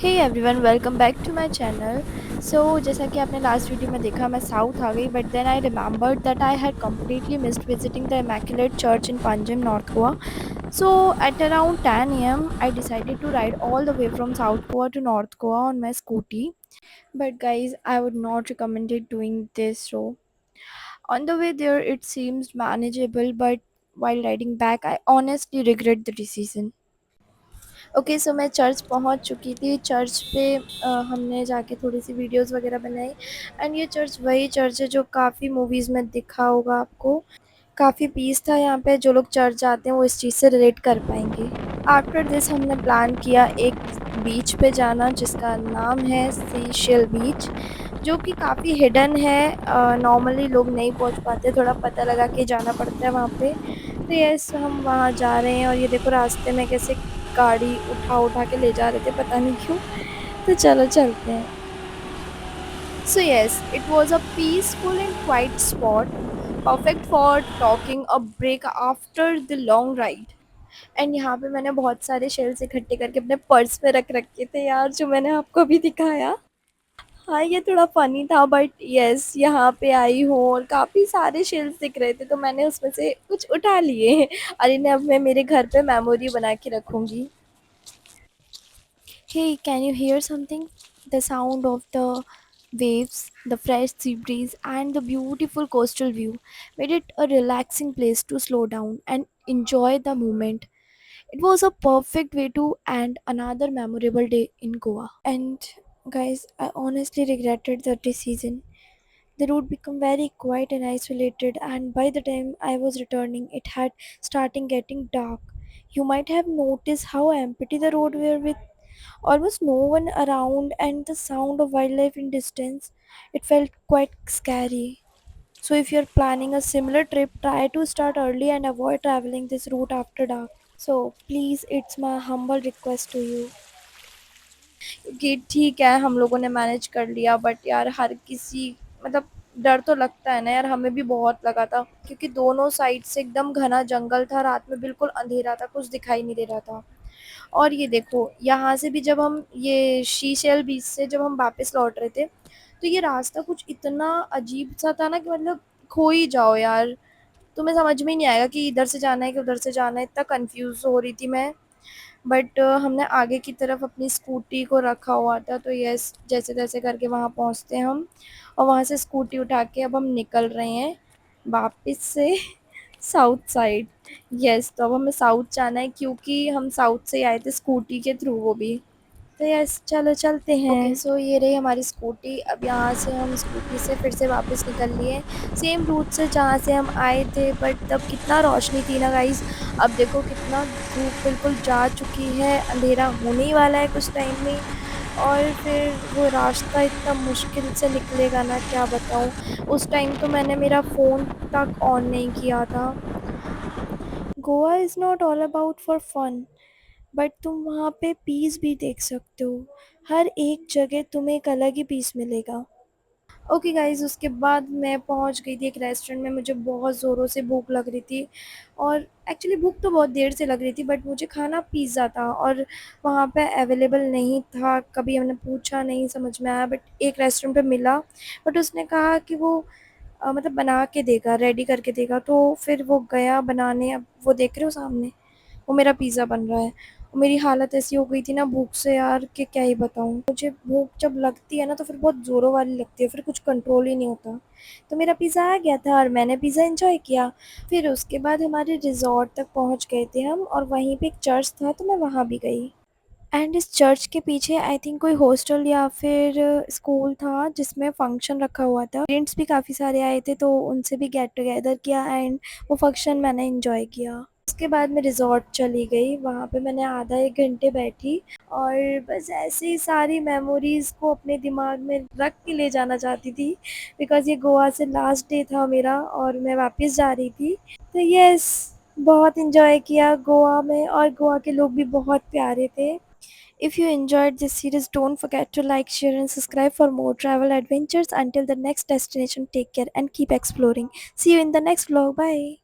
Hey everyone welcome back to my channel. जैसा कि आपने लास्ट वीडियो में देखा मैं साउथ आ गई but then I remembered that I had completely missed visiting the Immaculate Church in Panjim, North Goa. So at around 10 a.m. I decided to ride all the way from South Goa to North Goa on my scooty. But guys, I would not recommend it doing this. So on the way there it seems manageable, but while riding back I honestly regret the decision. Okay so मैं church पहुंच चुकी थी। Church पे हमने जाके थोड़ी-सी videos वगैरह बनाई एंड ये चर्च वही चर्च है जो काफ़ी मूवीज़ में दिखा होगा आपको। काफ़ी पीस था यहाँ पे, जो लोग चर्च जाते हैं वो इस चीज़ से रिलेट कर पाएँगे। आफ्टर दिस हमने प्लान किया एक बीच पे जाना जिसका नाम है सीशेल बीच, जो कि काफ़ी हिडन है। नॉर्मली लोग नहीं पहुँच पाते, थोड़ा पता लगा के जाना पड़ता है वहाँ पे। तो यस हम वहाँ जा रहे हैं और ये देखो रास्ते में कैसे गाड़ी उठा-उठा के ले जा रहे थे, पता नहीं क्यों? तो चलो चलते हैं। So yes, it was a peaceful and quiet spot, perfect for talking a break after the long ride. And यहाँ पे मैंने बहुत सारे शेल्स इकट्ठे करके अपने पर्स में रख रखे थे यार, जो मैंने आपको अभी दिखाया। हाँ, ये थोड़ा फ़नी था बट येस यहाँ पे आई हूँ और काफ़ी सारे शेल्स दिख रहे थे तो मैंने उसमें से कुछ उठा लिए और इन्हें अब मैं मेरे घर पे मेमोरी बना के रखूँगी। Hey, can you hear something? The sound of the waves, the fresh sea breeze, and the beautiful coastal view made it a relaxing place to slow down and enjoy the moment. It was a perfect way to end another memorable day in Goa. And guys, I honestly regretted the decision. The route became very quiet and isolated, and by the time I was returning, it had starting getting dark. You might have noticed how empty the road were with almost no one around and the sound of wildlife in distance. It felt quite scary. So if you're planning a similar trip, try to start early and avoid traveling this route after dark. So please, it's my humble request to you. कि ठीक है हम लोगों ने manage कर लिया but यार हर किसी मतलब डर तो लगता है ना यार, हमें भी बहुत लगा था क्योंकि दोनों साइड से एकदम घना जंगल था, रात में बिल्कुल अंधेरा था, कुछ दिखाई नहीं दे रहा था। और ये देखो यहाँ से भी जब हम ये शीशेल बीच से जब हम वापस लौट रहे थे तो ये रास्ता कुछ इतना अजीब सा था ना कि मतलब खो ही जाओ यार, तुम्हें समझ में ही नहीं आएगा कि इधर से जाना है कि उधर से जाना है, इतना कंफ्यूज हो रही थी मैं। बट हमने आगे की तरफ अपनी स्कूटी को रखा हुआ था तो यस जैसे-तैसे करके वहाँ पहुँचते हैं हम और वहाँ से स्कूटी उठा के अब हम निकल रहे हैं वापस से साउथ साइड। यस तो अब हमें साउथ जाना है क्योंकि हम साउथ से ही आए थे स्कूटी के थ्रू वो भी। तो यस चलो चलते हैं। ओके सो ये रही हमारी स्कूटी। अब यहाँ से हम स्कूटी से फिर से वापस निकल लिए सेम रूट से जहाँ से हम आए थे बट तब कितना रोशनी थी ना गाइस। अब देखो कितना धूप बिल्कुल जा चुकी है, अंधेरा होने ही वाला है कुछ टाइम में और फिर वो रास्ता इतना मुश्किल से निकलेगा ना क्या बताऊँ। उस टाइम तो मैंने मेरा फ़ोन तक ऑन नहीं किया था। Goa is not all about for fun but तुम वहाँ पे पीस भी देख सकते हो। हर एक जगह तुम्हें एक अलग ही पीस मिलेगा। ओके गाइज़ उसके बाद मैं पहुँच गई थी एक रेस्टोरेंट में, मुझे बहुत ज़ोरों से भूख लग रही थी और एक्चुअली भूख तो बहुत देर से लग रही थी बट मुझे खाना पिज़्ज़ा था और वहाँ पे अवेलेबल नहीं था। कभी हमने पूछा नहीं, समझ में आया बट एक रेस्टोरेंट पे मिला बट उसने कहा कि वो मतलब बना के देगा, रेडी करके देगा। तो फिर वो गया बनाने, अब वो देख रहे हो सामने वो मेरा पिज़्ज़ा बन रहा है और मेरी हालत ऐसी हो गई थी ना भूख से यार कि क्या ही बताऊँ। मुझे भूख जब लगती है ना तो फिर बहुत ज़ोरों वाली लगती है, फिर कुछ कंट्रोल ही नहीं होता। तो मेरा पिज़्ज़ा आ गया था और मैंने पिज़्ज़ा एन्जॉय किया। फिर उसके बाद हमारे रिज़ॉर्ट तक पहुँच गए थे हम और वहीं पे एक चर्च था तो मैं वहाँ भी गई। एंड इस चर्च के पीछे आई थिंक कोई हॉस्टल या फिर स्कूल था जिसमें फंक्शन रखा हुआ था। फ्रेंड्स भी काफ़ी सारे आए थे तो उनसे भी गेट टुगेदर किया एंड वो फंक्शन मैंने एंजॉय किया। उसके बाद मैं रिज़ॉर्ट चली गई, वहाँ पे मैंने आधा 1 घंटे बैठी और बस ऐसे ही सारी मेमोरीज़ को अपने दिमाग में रख के ले जाना चाहती थी बिकॉज़ ये गोवा से लास्ट डे था मेरा और मैं वापस जा रही थी। तो यस बहुत एन्जॉय किया गोवा में और गोवा के लोग भी बहुत प्यारे थे। If you enjoyed this series, don't forget to like, share, and subscribe for more travel adventures. Until the next destination, take care and keep exploring. See you in the next vlog. Bye.